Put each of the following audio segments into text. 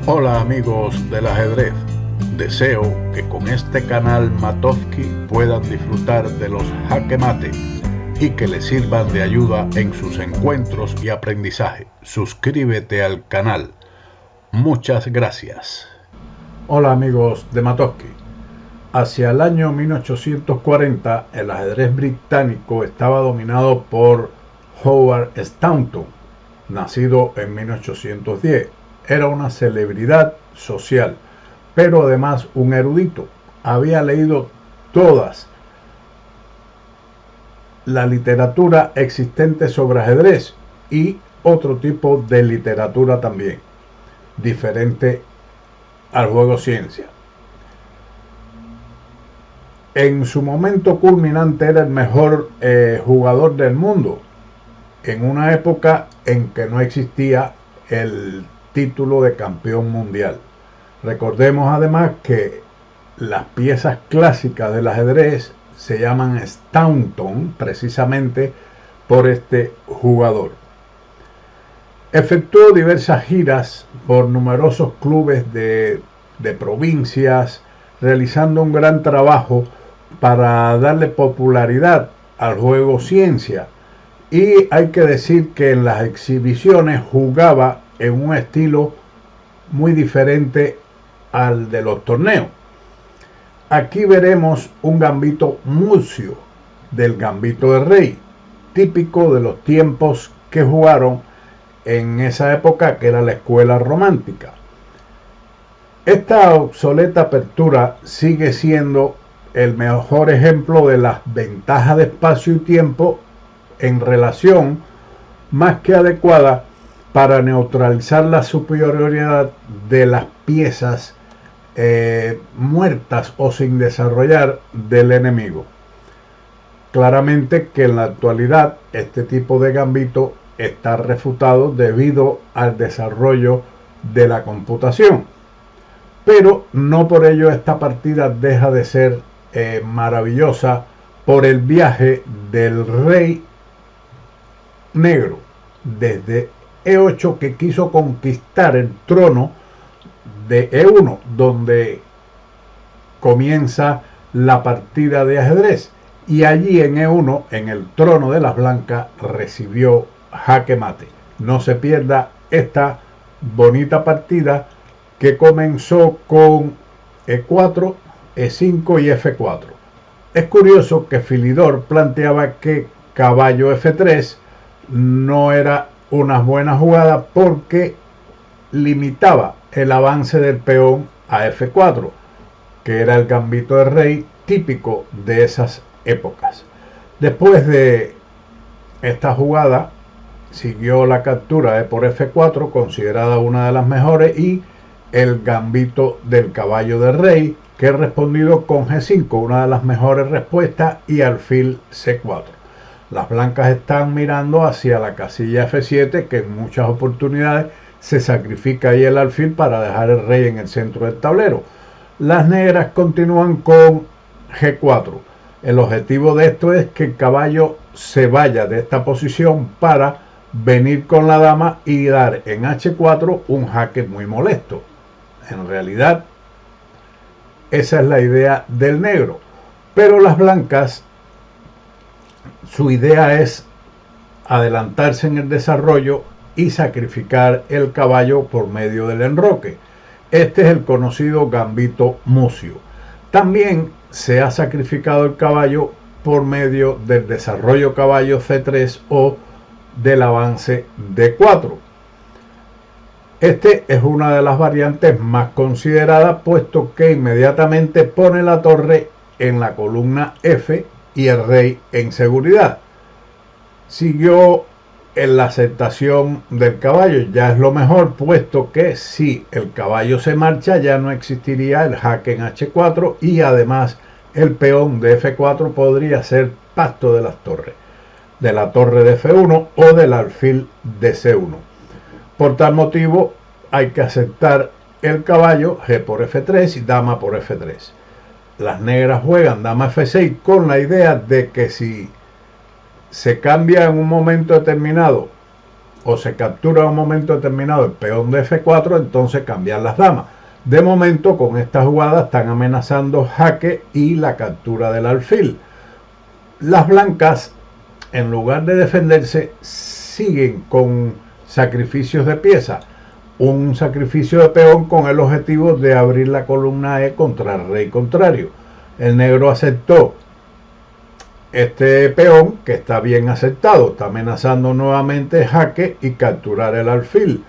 Hola amigos del ajedrez, deseo que con este canal Matovsky puedan disfrutar de los jaque mate y que les sirvan de ayuda en sus encuentros y aprendizaje. Suscríbete al canal. Muchas gracias. Hola amigos de Matovsky. Hacia el año 1840 el ajedrez británico estaba dominado por Howard Staunton, nacido en 1810. Era una celebridad social, pero además un erudito. Había leído todas la literatura existente sobre ajedrez y otro tipo de literatura también, diferente al juego ciencia. En su momento culminante era el mejor jugador del mundo, en una época en que no existía el título de campeón mundial. Recordemos además que las piezas clásicas del ajedrez se llaman Staunton precisamente por este jugador. Efectuó diversas giras por numerosos clubes de provincias, realizando un gran trabajo para darle popularidad al juego ciencia. Y hay que decir que en las exhibiciones jugaba en un estilo muy diferente al de los torneos. Aquí veremos un gambito Muzio, del gambito de rey, típico de los tiempos que jugaron en esa época, que era la escuela romántica. Esta obsoleta apertura sigue siendo el mejor ejemplo de las ventajas de espacio y tiempo en relación más que adecuada para neutralizar la superioridad de las piezas muertas o sin desarrollar del enemigo. Claramente que en la actualidad este tipo de gambito está refutado debido al desarrollo de la computación, pero no por ello esta partida deja de ser maravillosa por el viaje del rey negro desde E8, que quiso conquistar el trono de E1, donde comienza la partida de ajedrez, y allí en E1, en el trono de las blancas, recibió jaque mate. No se pierda esta bonita partida que comenzó con E4, E5 y F4. Es curioso que Philidor planteaba que caballo F3 no era una buena jugada porque limitaba el avance del peón a F4, que era el gambito de rey típico de esas épocas. Después de esta jugada siguió la captura de por F4, considerada una de las mejores, y el gambito del caballo de rey, que he respondido con G5, una de las mejores respuestas, y alfil C4. Las blancas están mirando hacia la casilla F7, que en muchas oportunidades se sacrifica ahí el alfil para dejar el rey en el centro del tablero. Las negras continúan con G4. El objetivo de esto es que el caballo se vaya de esta posición para venir con la dama y dar en H4 un jaque muy molesto. En realidad, esa es la idea del negro. Pero las blancas, su idea es adelantarse en el desarrollo y sacrificar el caballo por medio del enroque. Este es el conocido gambito Muzio. También se ha sacrificado el caballo por medio del desarrollo caballo C3 o del avance D4. Este es una de las variantes más consideradas, puesto que inmediatamente pone la torre en la columna F y el rey en seguridad. Siguió en la aceptación del caballo, ya es lo mejor, puesto que si el caballo se marcha ya no existiría el jaque en H4 y además el peón de F4 podría ser pasto de las torres, de la torre de F1 o del alfil de C1. Por tal motivo hay que aceptar el caballo, G por F3 y dama por F3. Las negras juegan dama F6 con la idea de que si se cambia en un momento determinado o se captura en un momento determinado el peón de F4, entonces cambiar las damas. De momento, con esta jugada están amenazando jaque y la captura del alfil. Las blancas, en lugar de defenderse, siguen con sacrificios de pieza. Un sacrificio de peón con el objetivo de abrir la columna E contra el rey contrario. El negro aceptó este peón, que está bien aceptado, está amenazando nuevamente jaque y capturar el alfil.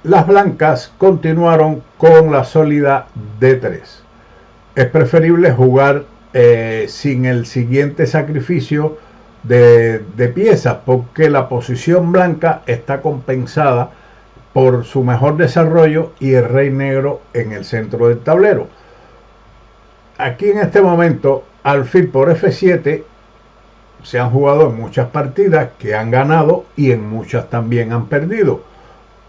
Las blancas continuaron con la sólida D3. Es preferible jugar sin el siguiente sacrificio de piezas, porque la posición blanca está compensada por su mejor desarrollo y el rey negro en el centro del tablero. Aquí en este momento, alfil por F7 se han jugado en muchas partidas que han ganado y en muchas también han perdido.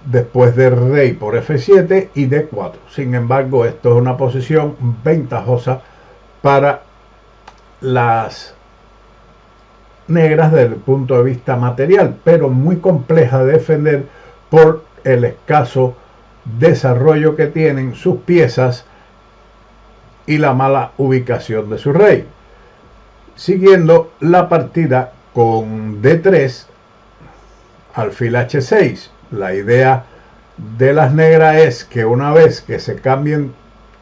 Después de rey por F7 y D4. Sin embargo, esto es una posición ventajosa para las negras desde el punto de vista material, pero muy compleja de defender por el escaso desarrollo que tienen sus piezas y la mala ubicación de su rey. Siguiendo la partida con D3, alfil H6. La idea de las negras es que una vez que se cambien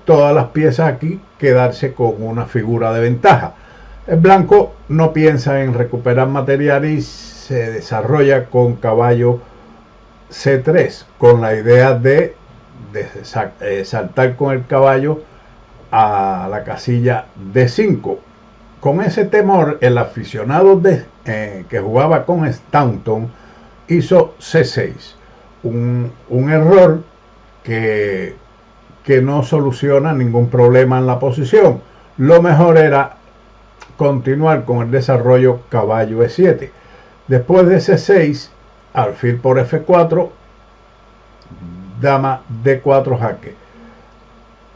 todas las piezas aquí, quedarse con una figura de ventaja. El blanco no piensa en recuperar material y se desarrolla con caballo C3, con la idea de saltar con el caballo a la casilla D5. Con ese temor, el aficionado que jugaba con Staunton hizo C6, un error que no soluciona ningún problema en la posición. Lo mejor era continuar con el desarrollo caballo E7. Después de C6, alfil por F4, dama D4 jaque.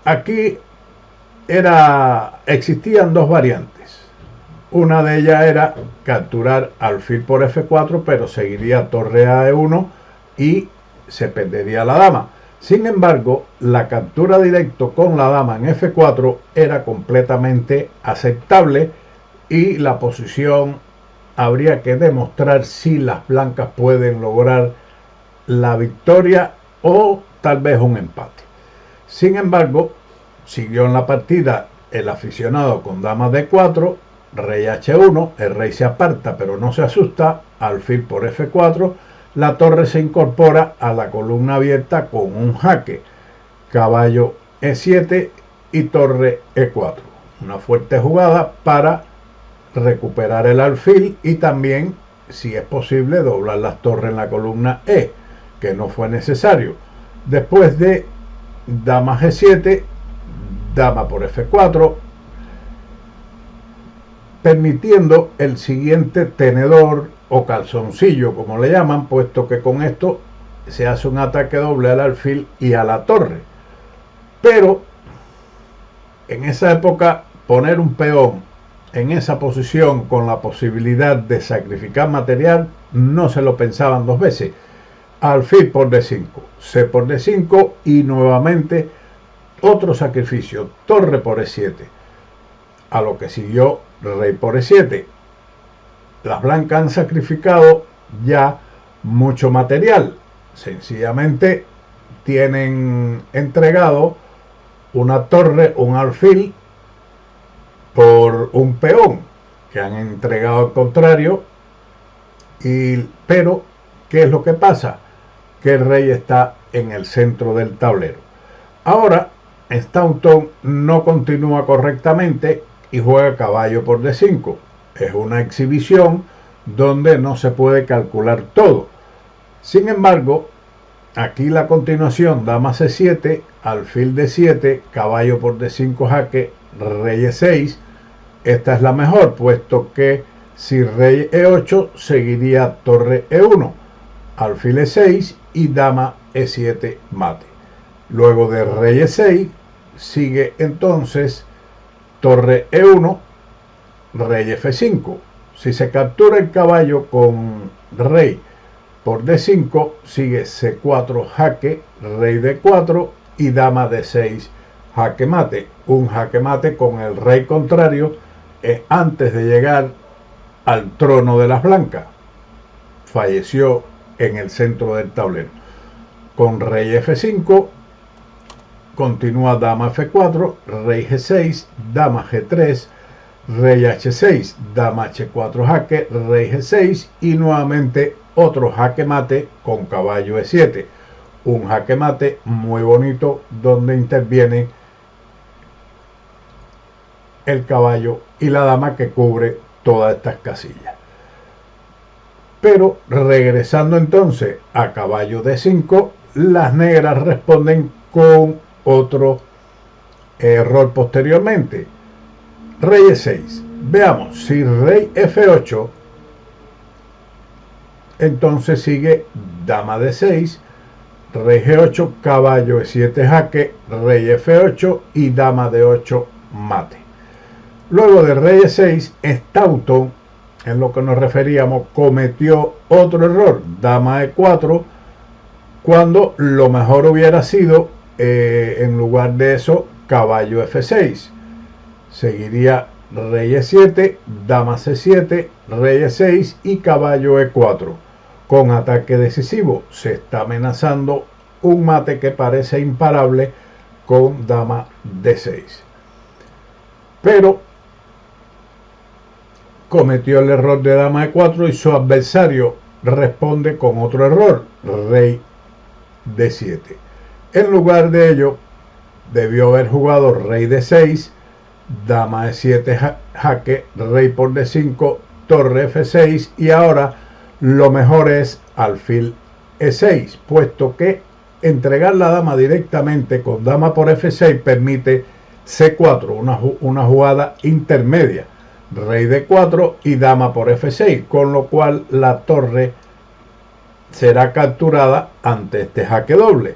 Aquí existían dos variantes. Una de ellas era capturar alfil por F4, pero seguiría torre a E1 y se perdería la dama. Sin embargo, la captura directo con la dama en F4 era completamente aceptable y la posición habría que demostrar si las blancas pueden lograr la victoria o tal vez un empate. Sin embargo, siguió en la partida el aficionado con dama D4, rey H1, el rey se aparta pero no se asusta, alfil por F4, la torre se incorpora a la columna abierta con un jaque, caballo E7 y torre E4. Una fuerte jugada para recuperar el alfil y también, si es posible, doblar las torres en la columna E, que no fue necesario. Después de dama G7, dama por F4, permitiendo el siguiente tenedor o calzoncillo, como le llaman, puesto que con esto se hace un ataque doble al alfil y a la torre. Pero en esa época, poner un peón en esa posición con la posibilidad de sacrificar material, no se lo pensaban dos veces. Alfil por D5, C por D5 y nuevamente otro sacrificio, torre por E7, a lo que siguió rey por E7. Las blancas han sacrificado ya mucho material, sencillamente tienen entregado una torre, un alfil por un peón que han entregado al contrario, pero ¿qué es lo que pasa? Que el rey está en el centro del tablero. Ahora Staunton no continúa correctamente y juega caballo por D5. Es una exhibición donde no se puede calcular todo. Sin embargo, aquí la continuación, dama C7, alfil D7, caballo por D5 jaque, rey E6. Esta es la mejor, puesto que si rey E8 seguiría torre E1, alfil E6 y dama E7 mate. Luego de rey E6 sigue entonces torre E1, rey F5. Si se captura el caballo con rey por D5, sigue C4 jaque, rey D4 y dama D6 jaque mate. Un jaque mate con el rey contrario antes de llegar al trono de las blancas. Falleció en el centro del tablero. Con rey F5 continúa dama F4, rey G6, dama G3, rey H6, dama H4 jaque, rey G6 y nuevamente otro jaque mate con caballo E7. Un jaque mate muy bonito donde interviene el caballo y la dama que cubre todas estas casillas. Pero regresando entonces a caballo D5, las negras responden con otro error posteriormente. Rey E6. Veamos, si rey F8, entonces sigue dama D6, rey G8, caballo E7 jaque, rey F8 y dama D8 mate. Luego de rey E6, Staunton, en lo que nos referíamos, cometió otro error, dama E4, cuando lo mejor hubiera sido, en lugar de eso, caballo F6. Seguiría rey E7, dama C7, rey E6 y caballo E4. Con ataque decisivo se está amenazando un mate que parece imparable con dama D6. Pero cometió el error de dama E4 y su adversario responde con otro error, rey D7. En lugar de ello, debió haber jugado rey D6, dama E7 jaque, rey por D5, torre F6 y ahora lo mejor es alfil E6, puesto que entregar la dama directamente con dama por F6 permite C4, una jugada intermedia, rey D4 y dama por F6, con lo cual la torre será capturada ante este jaque doble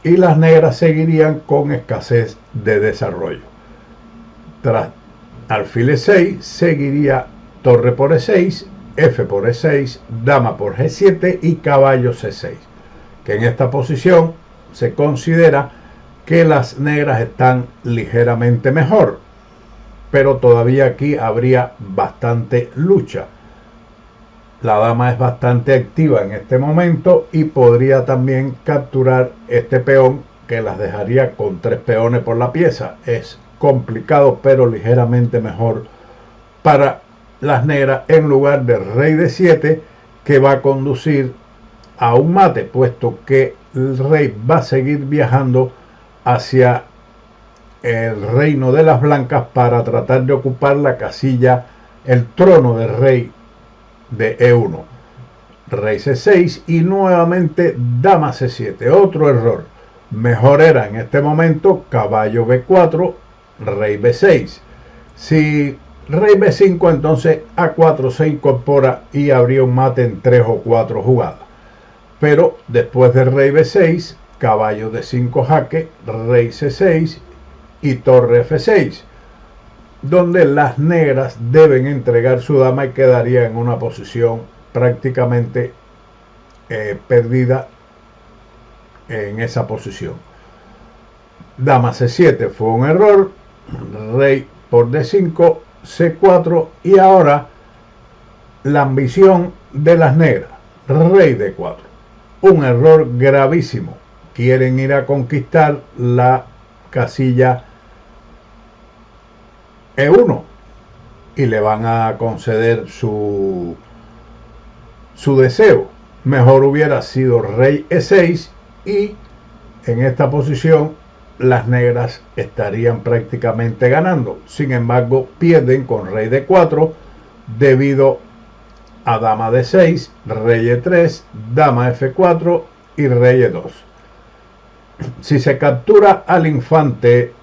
y las negras seguirían con escasez de desarrollo. Tras alfil E6 seguiría torre por E6, F por E6, dama por G7 y caballo C6, que en esta posición se considera que las negras están ligeramente mejor, pero todavía aquí habría bastante lucha. La dama es bastante activa en este momento y podría también capturar este peón que las dejaría con 3 peones por la pieza. Es complicado, pero ligeramente mejor para las negras en lugar de rey D7, que va a conducir a un mate, puesto que el rey va a seguir viajando hacia el reino de las blancas para tratar de ocupar la casilla, el trono del rey de E1. Rey C6 y nuevamente dama C7, otro error. Mejor era en este momento caballo B4, rey B6. Si rey B5, entonces A4 se incorpora y habría un mate en 3 o 4 jugadas. Pero después de rey B6, caballo D5 jaque, rey C6 y torre F6, donde las negras deben entregar su dama y quedaría en una posición prácticamente perdida en esa posición. Dama C7 fue un error, rey por D5, C4 y ahora la ambición de las negras, rey D4. Un error gravísimo. Quieren ir a conquistar la casilla E1 y le van a conceder su deseo. Mejor hubiera sido rey E6 y en esta posición las negras estarían prácticamente ganando. Sin embargo, pierden con rey D4 debido a dama D6, rey E3, dama F4 y rey E2. Si se captura al infante,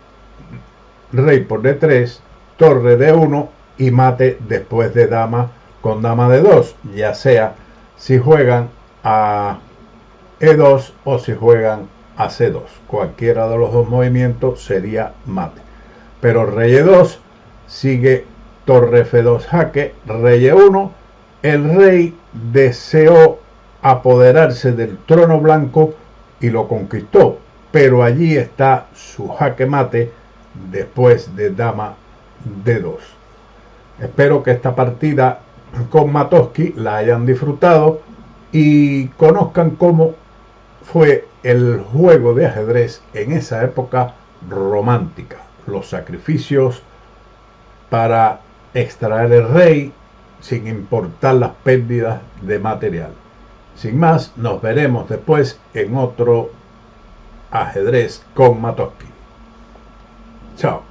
rey por D3, torre D1 y mate después de dama con dama D2, ya sea si juegan a E2 o si juegan a C2. Cualquiera de los dos movimientos sería mate. Pero rey E2 sigue torre F2 jaque, rey E1 el rey deseó apoderarse del trono blanco y lo conquistó, pero allí está su jaque mate después de dama D2. Espero que esta partida con Matoski la hayan disfrutado y conozcan cómo fue el juego de ajedrez en esa época romántica, los sacrificios para extraer el rey sin importar las pérdidas de material. Sin más, nos veremos después en otro ajedrez con Matoski. Chao.